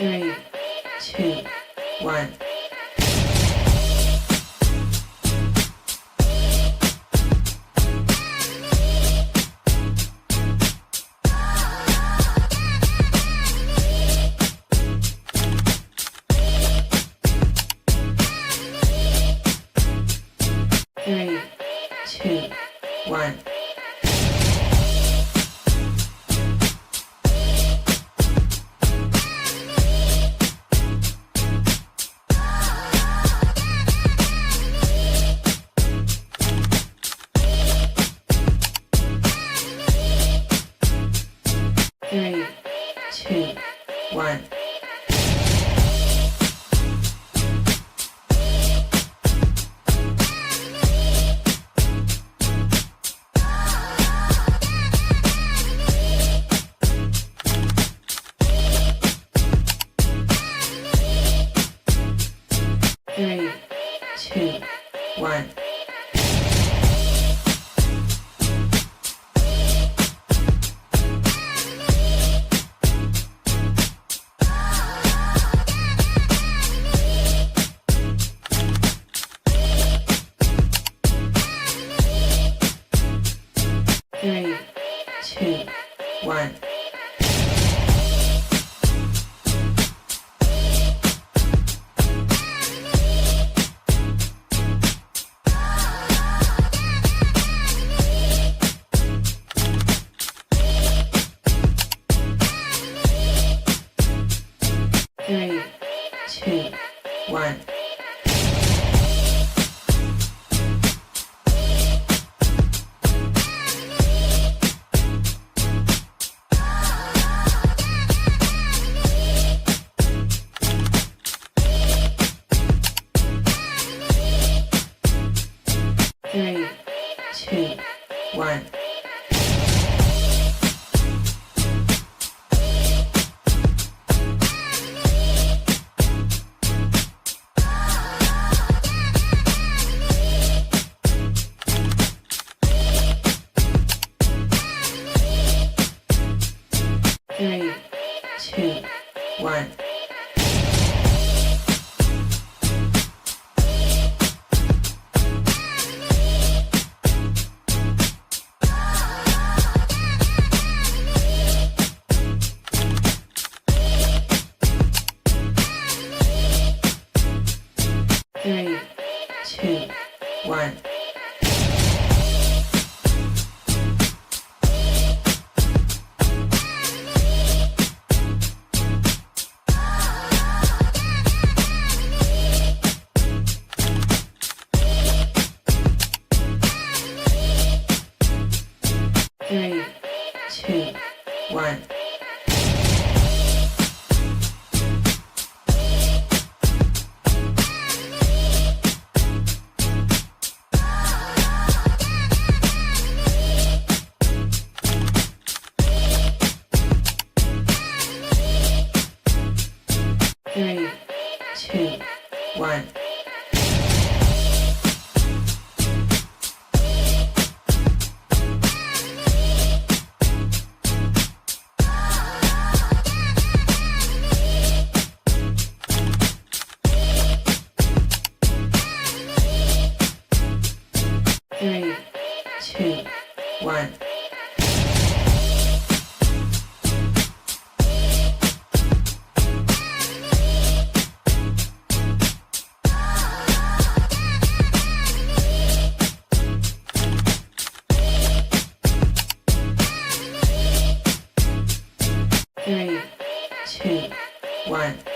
Three, two, one. Three, two, one. Three, two, one. Three, two, one. Three, two, one. Three, two, one. Three, two, one. Three, two, one. Three, two, one. Three, two, one. Three, two, one. Three, two, one. Three, two, one.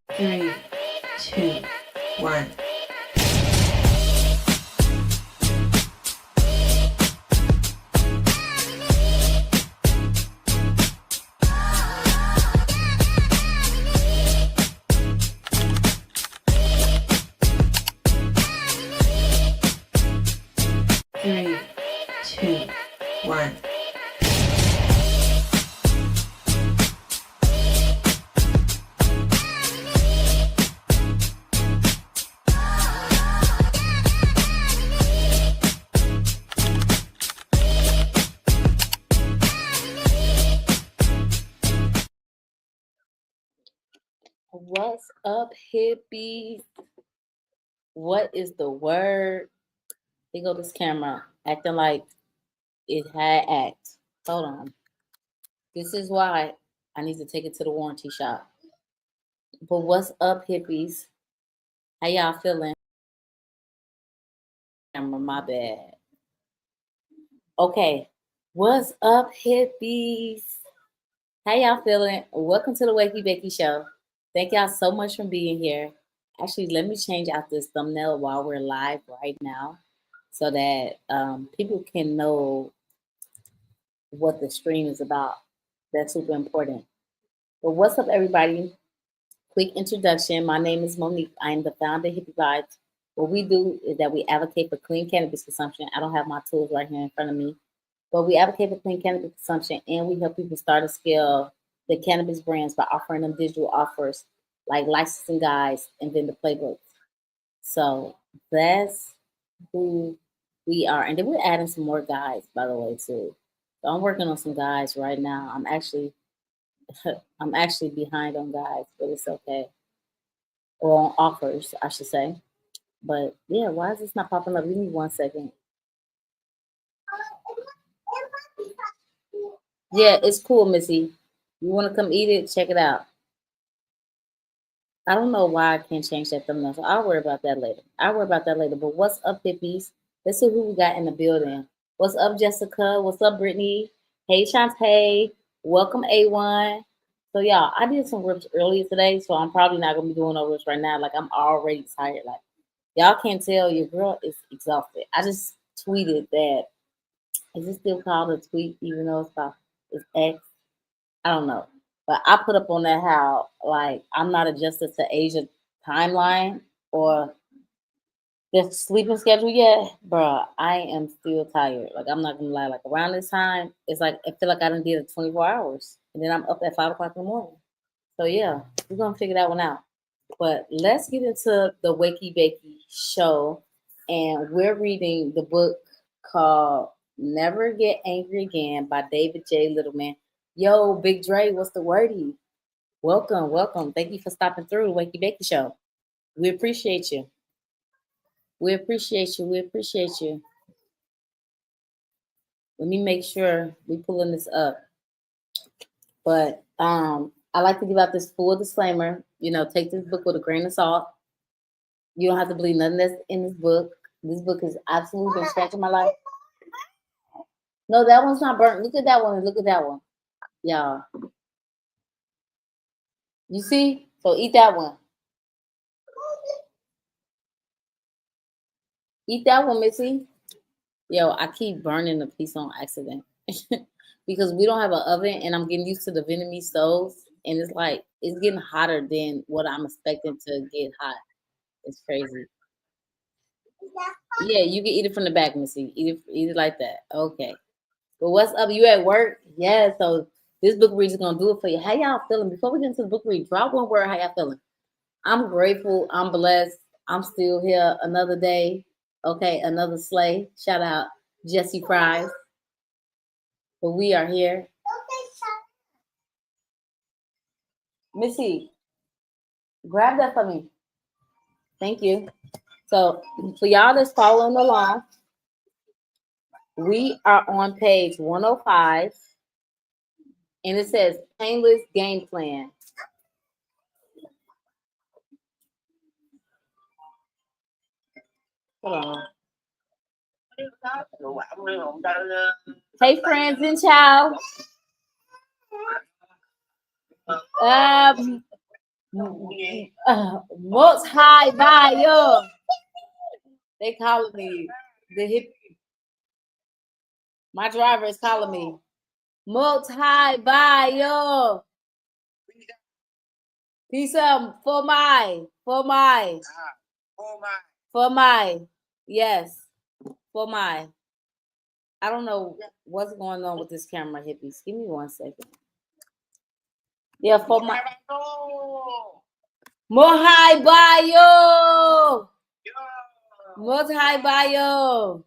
Three, two, one. Three, two, one. What's up, hippies? What is the word? Here go this camera acting like it had act. Hold on. This is why I need to take it to the warranty shop. But what's up, hippies? How y'all feeling? Camera, my bad. Okay. What's up, hippies? How y'all feeling? Welcome to the Wakey Bakey Show. Thank y'all so much for being here. Actually, let me change out this thumbnail while we're live right now so that people can know what the stream is about. That's super important. But what's up, everybody? Quick introduction. My name is Monique. I am the founder of Hippie Vibes. What we do is that we advocate for clean cannabis consumption. I don't have my tools right here in front of me, but we advocate for clean cannabis consumption and we help people start and scale the cannabis brands by offering them digital offers like licensing guides and vendor playbooks. So that's who we are. And then we're adding some more guides, by the way, too. So I'm working on some guides right now. I'm actually behind on guides, but it's okay. Or on offers, I should say. But yeah, why is this not popping up? Give me 1 second. Yeah, it's cool, Missy. You want to come eat it? Check it out. I don't know why I can't change that thumbnail. So I'll worry about that later. I'll worry about that later. But what's up, hippies? Let's see who we got in the building. What's up, Jessica? What's up, Brittany? Hey, Shantae. Welcome, A1. So y'all, I did some rips earlier today, so I'm probably not gonna be doing no rips right now. Like I'm already tired. Like y'all can't tell your girl is exhausted. I just tweeted that. Is it still called a tweet, even though it's X? I don't know. But I put up on that how like I'm not adjusted to Asia timeline or the sleeping schedule yet, bro. I am still tired. Like I'm not gonna lie. Like around this time, it's like I feel like I done did it 24 hours, and then I'm up at 5 o'clock in the morning. So yeah, we're gonna figure that one out. But let's get into the Wakey Bakey show, and we're reading the book called "Never Get Angry Again" by David J. Littleman. Yo, Big Dre, what's the wordy? Welcome, welcome. Thank you for stopping through the Wakey Bakey show. We appreciate you. We appreciate you. We appreciate you. Let me make sure we pulling this up. But I like to give out this full disclaimer. You know, take this book with a grain of salt. You don't have to believe nothing that's in this book. This book has absolutely been scratching my life. No, that one's not burnt. Look at that one. Look at that one. Y'all. You see? So eat that one. Eat that one, Missy. Yo, I keep burning the piece on accident. Because we don't have an oven and I'm getting used to the Vietnamese stoves. And it's like it's getting hotter than what I'm expecting to get hot. It's crazy. Yeah, you can eat it from the back, Missy. Eat it like that. Okay. But what's up? You at work? Yeah. So this book read is gonna do it for you. How y'all feeling? Before we get into the book read, drop one word. How y'all feeling? I'm grateful. I'm blessed. I'm still here another day. Okay, another sleigh. Shout out Jesse Fries. But we are here. Missy, grab that for me. Thank you. So for y'all that's following along, we are on page 105 and it says painless game plan. Hold on. Hey, friends and child. Um, most high bio. They calling me. The hip. My driver is calling me. Most high bio. Peace out for my. Yes, for my. I don't know what's going on with this camera, hippies. Give me 1 second. Yeah, for my. Mohai Bayo! Mohai Bayo!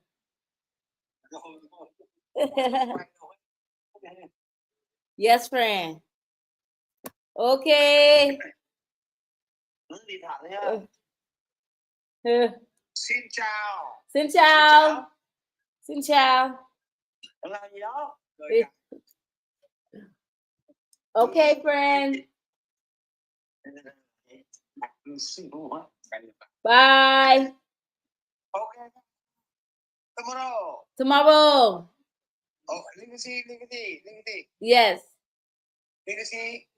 Yes, friend. Okay. Xin chào. Xin chào. Xin chào. Là gì đó? Okay, friend. Bye. Okay. Tomorrow. Tomorrow. Oh, Legacy. Yes. Legacy.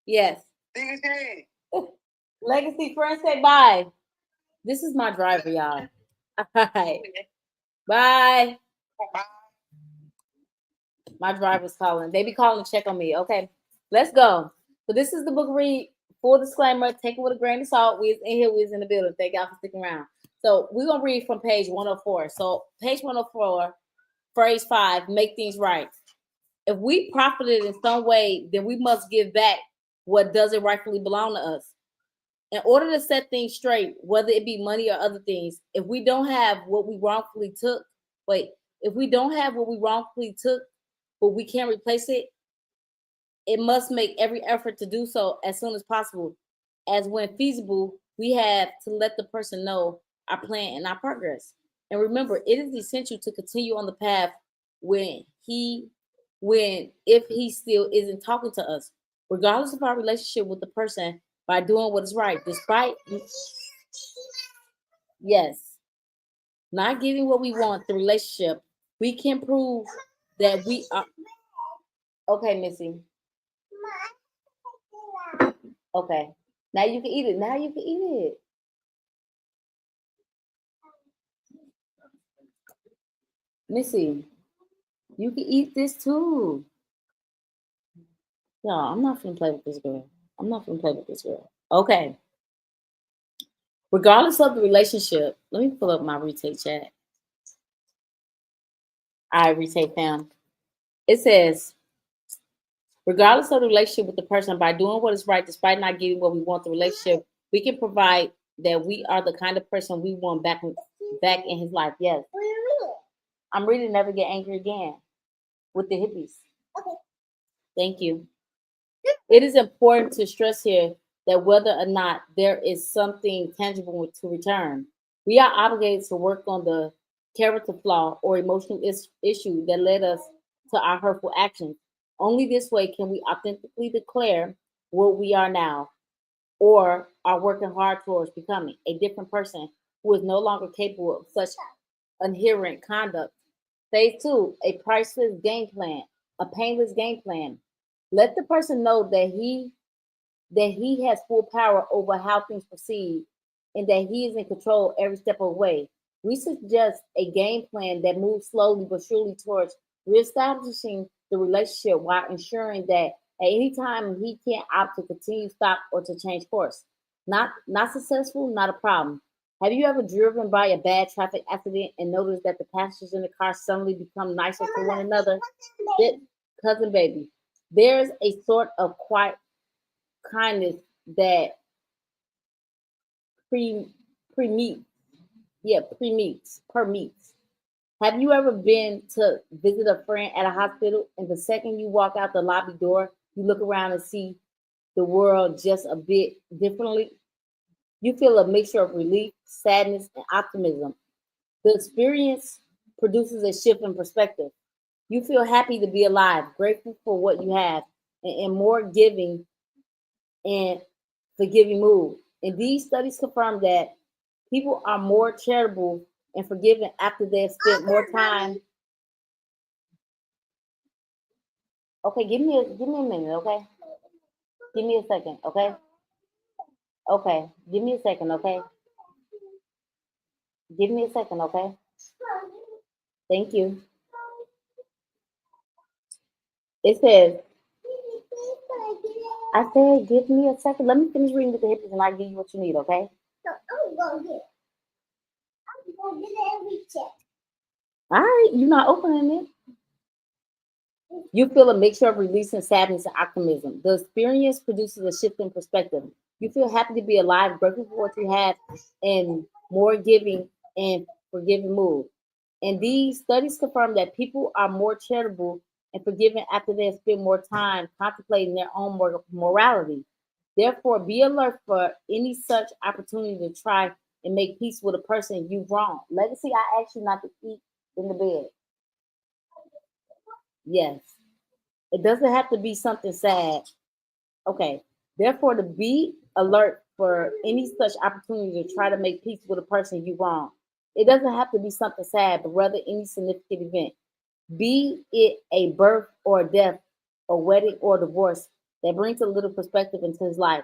Yes. Legacy. Legacy friend, say bye. This is my driver, y'all. All right. Bye. Bye. My driver's calling. They be calling to check on me. Okay. Let's go. So this is the book read. Full disclaimer, take it with a grain of salt. We's in here, we's in the building. Thank y'all for sticking around. So we're gonna read from page 104. So page 104, phrase 5, make things right. If we profited in some way, then we must give back what doesn't rightfully belong to us. In order to set things straight, whether it be money or other things, if we don't have what we wrongfully took, but we can't replace it, it must make every effort to do so as soon as possible. As when feasible, we have to let the person know our plan and our progress. And remember, it is essential to continue on the path if he still isn't talking to us, regardless of our relationship with the person, by doing what is right, despite not getting what we want, the relationship, we can prove that we are okay, Missy. Okay. Now you can eat it. Missy, you can eat this too. Y'all, I'm not finna play with this girl. Okay. Regardless of the relationship, let me pull up my retake chat. All right, retake fam. It says, regardless of the relationship with the person, by doing what is right, despite not getting what we want the relationship, we can provide that we are the kind of person we want back in his life. Yes. I'm reading Never Get Angry Again with the hippies. Okay. Thank you. It is important to stress here that whether or not there is something tangible to return, we are obligated to work on the character flaw or emotional issue that led us to our hurtful actions. Only this way can we authentically declare what we are now or are working hard towards becoming a different person who is no longer capable of such inherent conduct. Phase 2, a priceless game plan, a painless game plan. Let the person know that he has full power over how things proceed and that he is in control every step of the way. We suggest a game plan that moves slowly but surely towards reestablishing the relationship while ensuring that at any time he can't opt to continue, stop, or to change course. Not successful, not a problem. Have you ever driven by a bad traffic accident and noticed that the passengers in the car suddenly become nicer to one another? Cousin baby. There's a sort of quiet kindness that pre pre permeates. Have you ever been to visit a friend at a hospital and the second you walk out the lobby door, you look around and see the world just a bit differently? You feel a mixture of relief, sadness, and optimism. The experience produces a shift in perspective. You feel happy to be alive, grateful for what you have, and more giving and forgiving mood. And these studies confirm that people are more charitable and forgiving after they've spent more time. Okay, give me a minute, okay? Give me a second, okay? Okay, give me a second, okay? Give me a second, okay? Thank you. It says, I said, give me a second. Let me finish reading with the hippies and I'll give you what you need, okay? No, I'm going to get it. I'm going to get it every check. All right, you're not opening it. You feel a mixture of release and sadness and optimism. The experience produces a shift in perspective. You feel happy to be alive, grateful for what you have, and more giving and forgiving mood. And these studies confirm that people are more charitable and forgiving after they have spent more time contemplating their own morality. Therefore, be alert for any such opportunity to try and make peace with a person you've wronged. Legacy, I ask you not to eat in the bed. Yes. It doesn't have to be something sad. Okay. Therefore, to be alert for any such opportunity to try to make peace with a person you wrong. It doesn't have to be something sad, but rather any significant event. Be it a birth or a death, a wedding or a divorce that brings a little perspective into his life.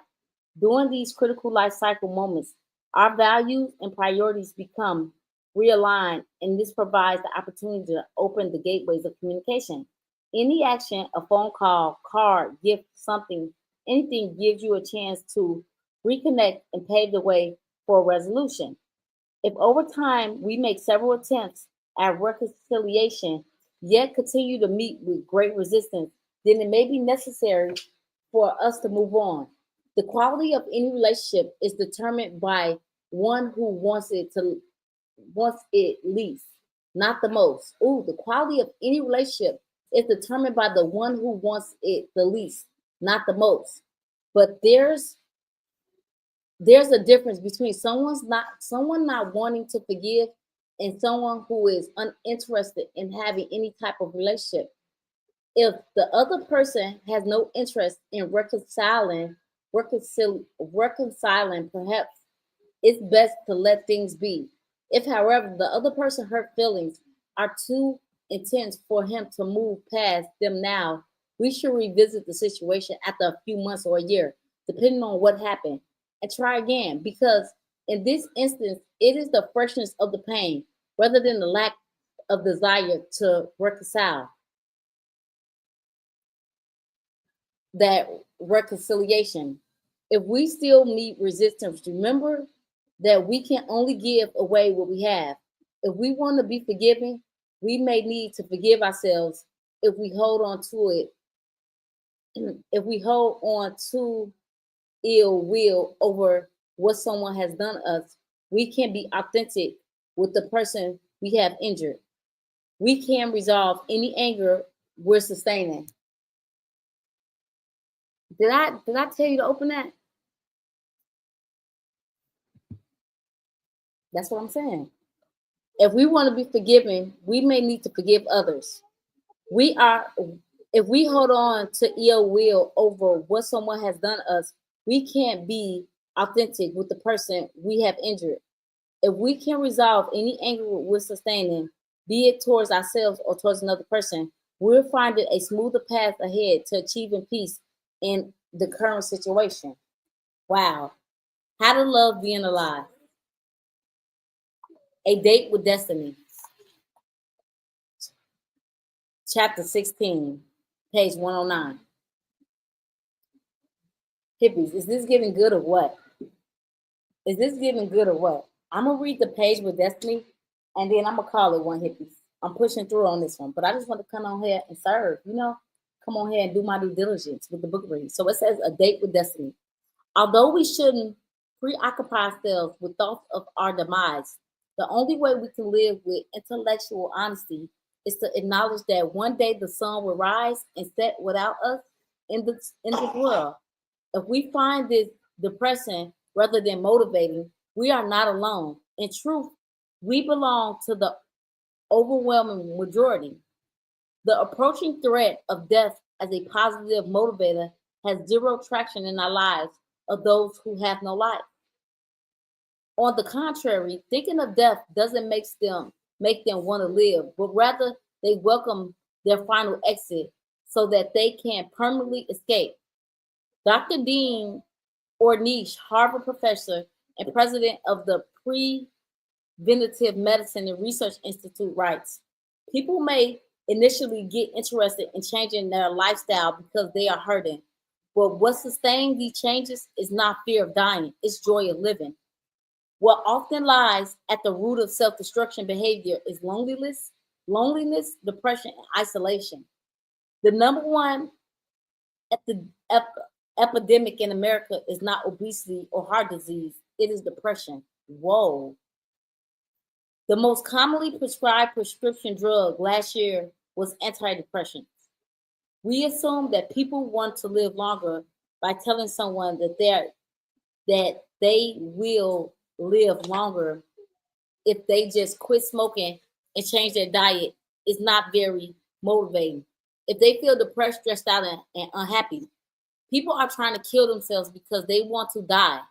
During these critical life cycle moments, our values and priorities become realigned, and this provides the opportunity to open the gateways of communication. Any action, a phone call, card, gift, something, anything gives you a chance to reconnect and pave the way for a resolution. If over time we make several attempts at reconciliation, yet continue to meet with great resistance, then it may be necessary for us to move on. The quality of any relationship is determined by one who wants it least, not the most. Ooh, the quality of any relationship is determined by the one who wants it the least, not the most. But there's a difference between someone not wanting to forgive and someone who is uninterested in having any type of relationship. If the other person has no interest in reconciling, perhaps it's best to let things be. If, however, the other person hurt feelings are too intense for him to move past them now, we should revisit the situation after a few months or a year, depending on what happened, and try again. Because in this instance, it is the freshness of the pain rather than the lack of desire to reconcile that reconciliation. If we still meet resistance, remember that we can only give away what we have. If we want to be forgiving, we may need to forgive ourselves if we hold on to it. If we hold on to ill will over what someone has done us, we can be authentic with the person we have injured. We can resolve any anger we're sustaining. Did I tell you to open that? That's what I'm saying. If we want to be forgiven, we may need to forgive others. We are if we hold on to ill will over what someone has done us, we can't be authentic with the person we have injured. If we can resolve any anger we're sustaining, be it towards ourselves or towards another person, we'll find it a smoother path ahead to achieving peace in the current situation. Wow. How to love being alive. A date with destiny. Chapter 16, page 109. Hippies, is this giving good or what? Is this giving good or what? I'm gonna read the page with destiny, and then I'm gonna call it one hippies. I'm pushing through on this one, but I just want to come on here and serve. Come on here and do my due diligence with the book reading. So it says a date with destiny. Although we shouldn't preoccupy ourselves with thoughts of our demise, the only way we can live with intellectual honesty is to acknowledge that one day the sun will rise and set without us in this world. If we find this depressing rather than motivating, we are not alone. In truth, we belong to the overwhelming majority. The approaching threat of death as a positive motivator has zero traction in our lives of those who have no life. On the contrary, thinking of death doesn't make them want to live, but rather they welcome their final exit so that they can permanently escape. Dr. Dean Ornish, Harvard professor and president of the Preventive Medicine and Research Institute, writes, people may initially get interested in changing their lifestyle because they are hurting. But what sustains these changes is not fear of dying, it's joy of living. What often lies at the root of self-destruction behavior is loneliness, depression, and isolation. The number one epidemic in America is not obesity or heart disease, it is depression. Whoa. The most commonly prescribed prescription drug last year was antidepressants. We assume that people want to live longer, by telling someone that they will live longer if they just quit smoking and change their diet is not very motivating. If they feel depressed, stressed out, and unhappy, people are trying to kill themselves because they want to die.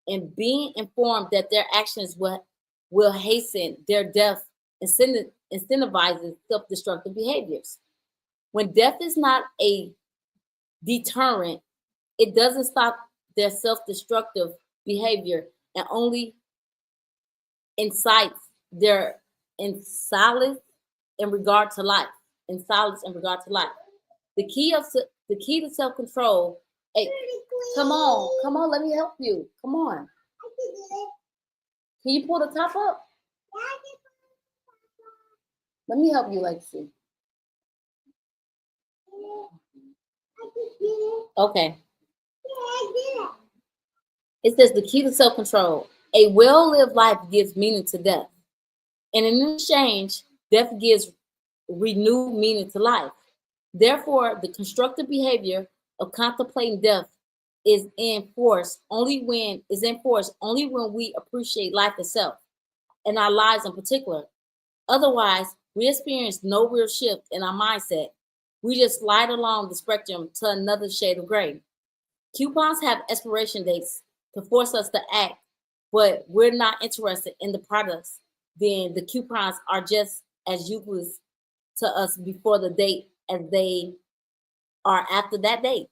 And being informed that their actions will hasten their death incentivizes self-destructive behaviors. When death is not a deterrent, it doesn't stop their self-destructive behavior and only incites their in solace in regard to life. In solace in regard to life. The key to self-control. Hey, come on, let me help you. Come on. Can you pull the top up? Let me help you, Lexi. Okay. It says the key to self-control. A well-lived life gives meaning to death. And in exchange, death gives renewed meaning to life. Therefore, the constructive behavior of contemplating death is in force only when we appreciate life itself and our lives in particular. Otherwise, we experience no real shift in our mindset. We just slide along the spectrum to another shade of gray. Coupons have expiration dates to force us to act, but we're not interested in the products. Then the coupons are just as useless to us before the date as they are after that date.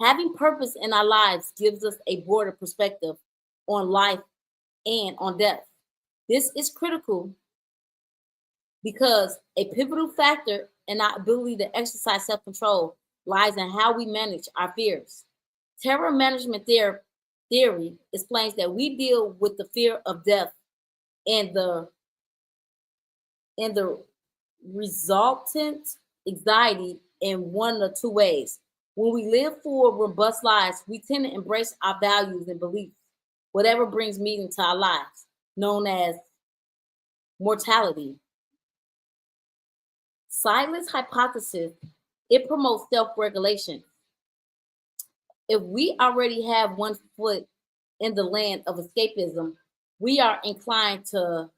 Having purpose in our lives gives us a broader perspective on life and on death. This is critical because a pivotal factor in our ability to exercise self-control lies in how we manage our fears. Terror management theory explains that we deal with the fear of death and the resultant anxiety in one or two ways. When we live full, robust lives, we tend to embrace our values and beliefs, whatever brings meaning to our lives, known as mortality. Silence hypothesis, it promotes self-regulation. If we already have one foot in the land of escapism, we are inclined to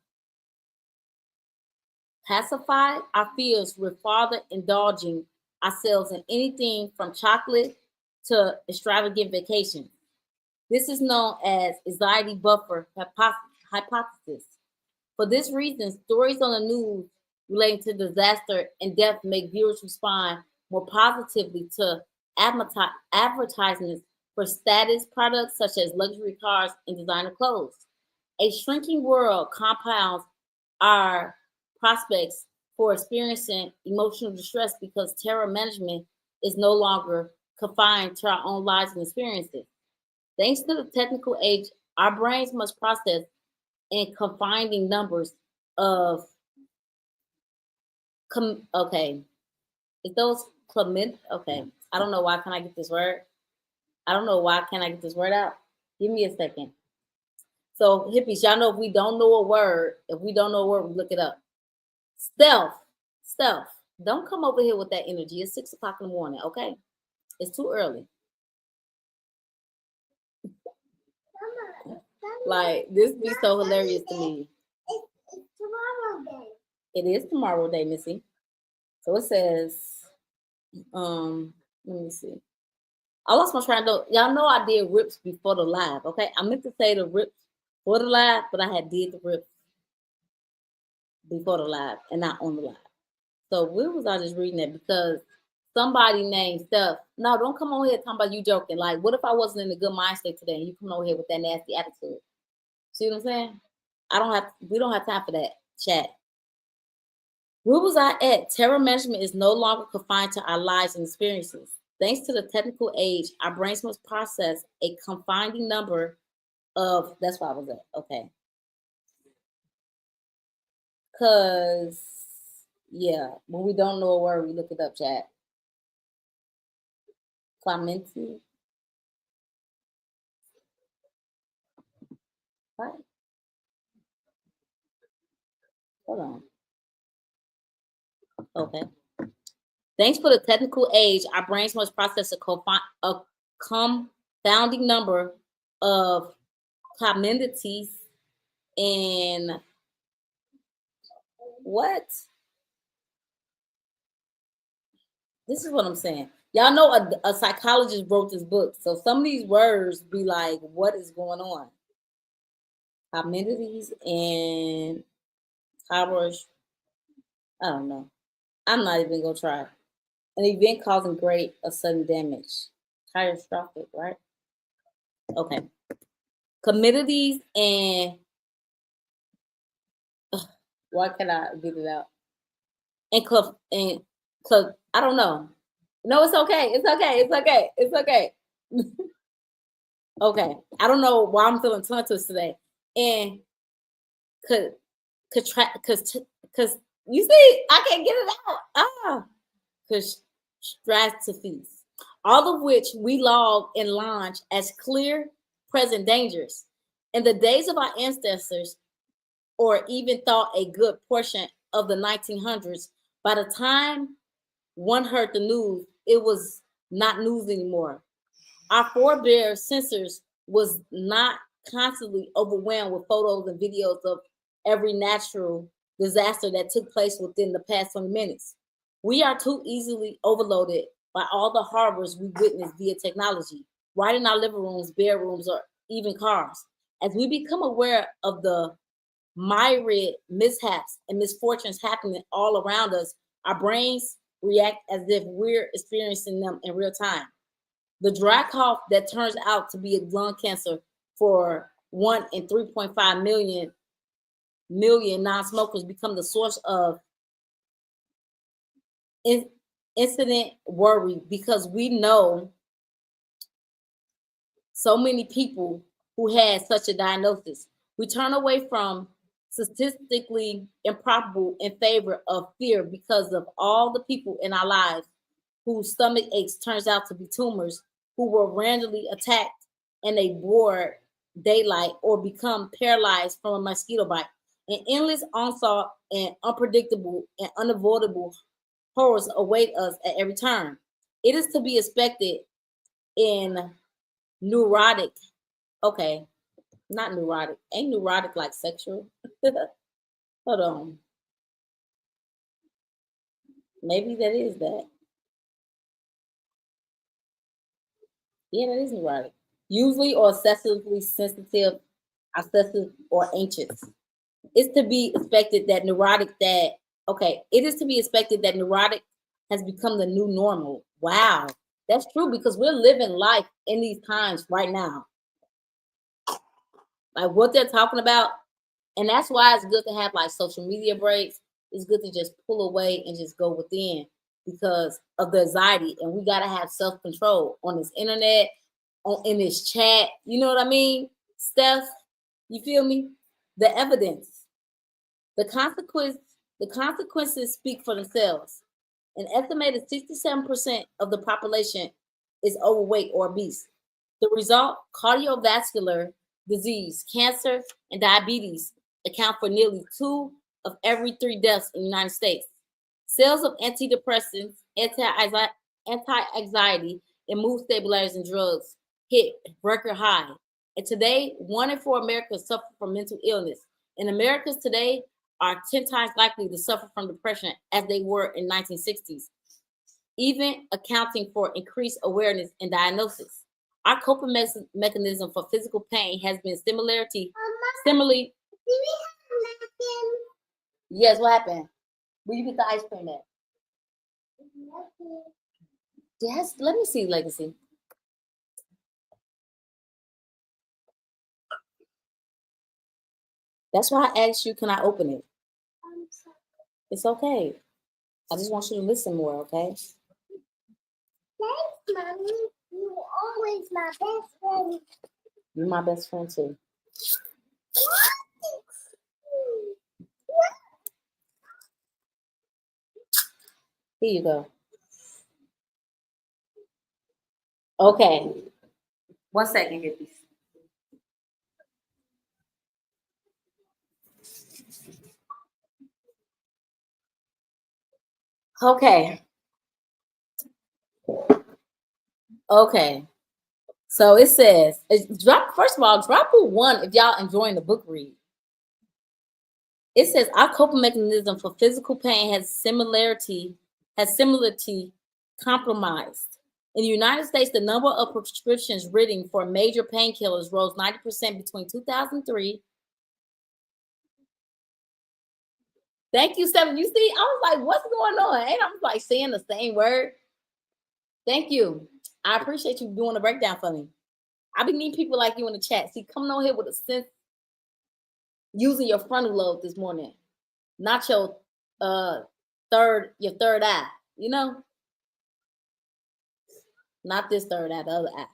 pacify our fears with further indulging ourselves in anything from chocolate to extravagant vacations. This is known as anxiety buffer hypothesis. For this reason, stories on the news relating to disaster and death make viewers respond more positively to advertisements for status products such as luxury cars and designer clothes. A shrinking world compounds our prospects for experiencing emotional distress because terror management is no longer confined to our own lives and experiences. Thanks to the technical age, our brains must process in confining numbers of is those clement okay. I don't know why can I get this word. I don't know why can I get this word out. Give me a second. So hippies, y'all know if we don't know a word, we look it up. Stealth. Don't come over here with that energy. It's 6 o'clock in the morning, okay? It's too early. Like this be so hilarious to me. It's tomorrow day. It is tomorrow day, Missy. So it says, let me see. I lost my train though. Y'all know I did rips before the live, okay? I meant to say the rips for the live, but I had did the rips before the live and not on the live. So where was I just reading that? Because somebody named Steph. No, don't come on here talking about you joking. Like, what if I wasn't in a good mind state today and you come over here with that nasty attitude? See what I'm saying? We don't have time for that chat. Where was I at? Terror management is no longer confined to our lives and experiences. Thanks to the technical age, our brains must process a confining number of, that's where I was at. Okay. Because, yeah, when we don't know a word, we look it up, chat. Clementi. What? Hold on. Okay. Thanks for the technical age, our brains must process a confounding number of communities and what? This is what I'm saying. Y'all know a psychologist wrote this book, so some of these words be like, what is going on? Communities and towers. I don't know. I'm not even gonna try. An event causing great or sudden damage. Catastrophic, right? Okay. Communities and why can I get it out? And club and club. I don't know. No, it's okay. It's okay. It's okay. It's okay. Okay. I don't know why I'm feeling tongue twist today. And could because you see, I can't get it out. Catastrophes, all of which we log and launch as clear present dangers. In the days of our ancestors, or even thought a good portion of the 1900s, by the time one heard the news, it was not news anymore. Our forebears' sensors was not constantly overwhelmed with photos and videos of every natural disaster that took place within the past 20 minutes. We are too easily overloaded by all the horrors we witness via technology, right in our living rooms, bedrooms, or even cars. As we become aware of the myriad mishaps and misfortunes happening all around us, our brains react as if we're experiencing them in real time. The dry cough that turns out to be a lung cancer for 1 in 3.5 million non-smokers become the source of incident worry, because we know so many people who had such a diagnosis. We turn away from statistically improbable in favor of fear because of all the people in our lives whose stomach aches turns out to be tumors, who were randomly attacked in a broad daylight or become paralyzed from a mosquito bite. An endless onslaught and unpredictable and unavoidable horrors await us at every turn. It is to be expected in neurotic, okay, not neurotic, ain't neurotic like sexual. Hold on. Maybe that is that. Yeah, that is neurotic. Usually or excessively sensitive, obsessive, or anxious. It's to be expected that it is to be expected that neurotic has become the new normal. Wow. That's true, because we're living life in these times right now. Like what they're talking about. And that's why it's good to have like social media breaks. It's good to just pull away and just go within because of the anxiety. And we gotta have self-control on this internet, in this chat. You know what I mean? Steph, you feel me? The evidence. The consequences speak for themselves. An estimated 67% of the population is overweight or obese. The result, cardiovascular disease, cancer, and diabetes account for nearly 2 of every 3 deaths in the United States. Sales of antidepressants, anti-anxiety, and mood stabilizing drugs hit record high. And today, 1 in 4 Americans suffer from mental illness. And Americans today are 10 times likely to suffer from depression as they were in 1960s, even accounting for increased awareness and diagnosis. Our coping mechanism for physical pain has been similarly. Yes, what happened? Where you get the ice cream at? Yes, let me see, Legacy. That's why I asked you, can I open it? It's okay. I just want you to listen more, okay? Thanks, Mommy. You're always my best friend. You're my best friend too. Here you go. Okay. 1 second, hippies. Okay. Okay. So it says, drop. First of all, drop a one if y'all enjoying the book read. It says our coping mechanism for physical pain has similarity compromised. In the United States, the number of prescriptions written for major painkillers rose 90% between 2003. Thank you, Seven. You see, I was like, what's going on? And I'm like saying the same word. Thank you. I appreciate you doing the breakdown for me. I be needing people like you in the chat. See, coming on here with a sense, using your frontal lobe this morning, not your third eye, you know? Not this third eye, the other eye.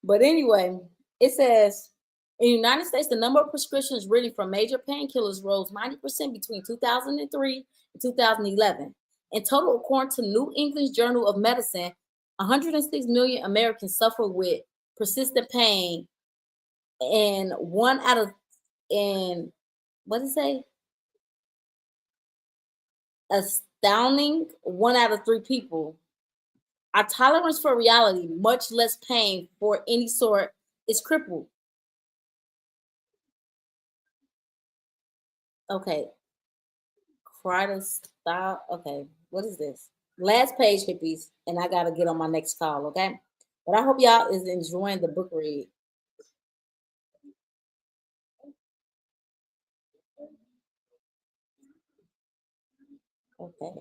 But anyway, it says in the United States, the number of prescriptions written for major painkillers rose 90% between 2003 and 2011. In total, according to New England Journal of Medicine, 106 million Americans suffer with persistent pain, and what did it say? Astounding 1 out of 3 people. Our tolerance for reality, much less pain for any sort, is crippled. Okay. Cry to stop. Okay. What is this? Last page, hippies, and I gotta get on my next call, okay? But I hope y'all is enjoying the book read. Okay.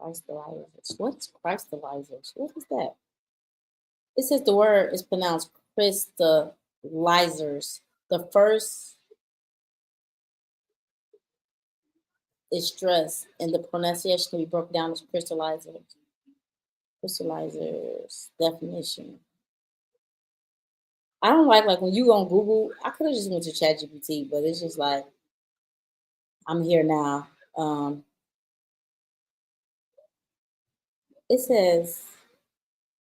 Crystallizers. What's crystallizers? What is that? It says the word is pronounced crystallizers. The first is stress, and the pronunciation can be broken down as crystallizers. Crystallizers definition. I don't like when you on Google. I could have just went to ChatGPT, but it's just like I'm here now. It says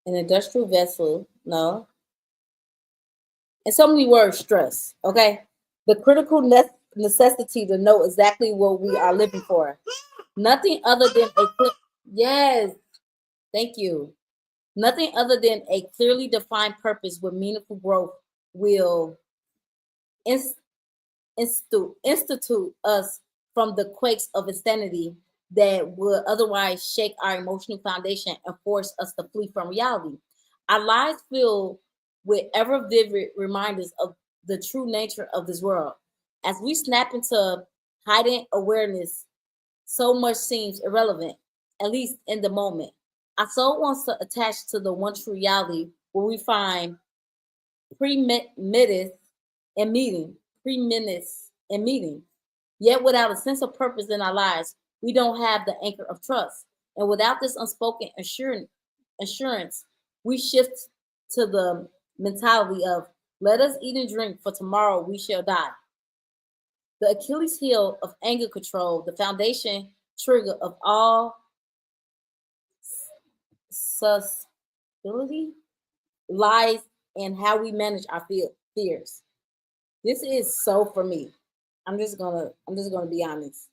an industrial vessel. No, and so many words. Stress. Okay, the critical necessity to know exactly what we are living for. Nothing other than yes. Thank you. Nothing other than a clearly defined purpose with meaningful growth will institute us from the quakes of insanity that would otherwise shake our emotional foundation and force us to flee from reality. Our lives fill with ever vivid reminders of the true nature of this world. As we snap into heightened awareness, so much seems irrelevant, at least in the moment. Our soul wants to attach to the one true reality where we find premise and meeting, premise and meeting. Yet without a sense of purpose in our lives, we don't have the anchor of trust. And without this unspoken assurance, we shift to the mentality of let us eat and drink, for tomorrow we shall die. The Achilles heel of anger control, the foundation trigger of all susceptibility, lies in how we manage our fears. This is so for me. I'm just gonna be honest.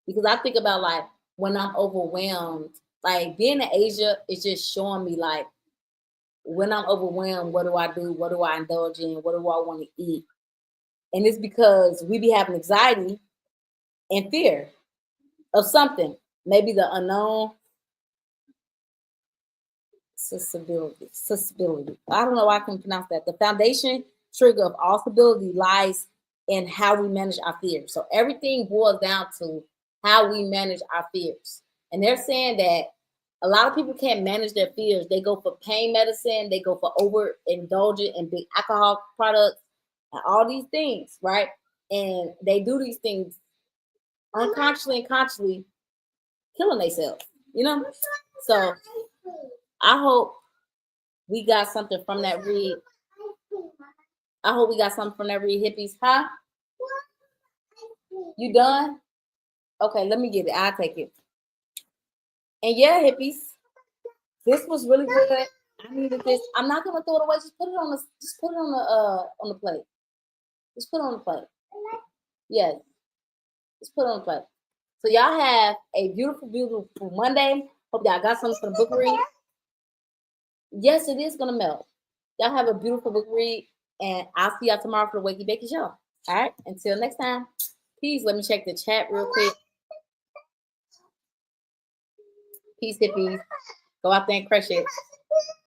Because I think about like when I'm overwhelmed, like being in Asia is just showing me like when I'm overwhelmed, what do I do? What do I indulge in? What do I want to eat? And it's because we be having anxiety and fear of something, maybe the unknown, susceptibility. I don't know why I can pronounce that. The foundation trigger of all stability lies in how we manage our fears. So everything boils down to how we manage our fears. And they're saying that a lot of people can't manage their fears. They go for pain medicine, they go for overindulgent and big alcohol products, and all these things, right? And they do these things unconsciously and consciously, killing themselves, you know? So I hope we got something from that read. I hope we got something from that read, hippies. Huh? You done? Okay, let me get it. I'll take it. And yeah, hippies, this was really good. I needed this. I'm not gonna throw it away. Just put it on the plate. Just put it on the plate. Yes. Just put it on the plate. So y'all have a beautiful, beautiful Monday. Hope y'all got something for the book read. Yes, it is gonna melt. Y'all have a beautiful book read, and I'll see y'all tomorrow for the Wakey Bakey show. All right. Until next time. Peace. Let me check the chat real quick. Peace, hippies. Go out there and crush it.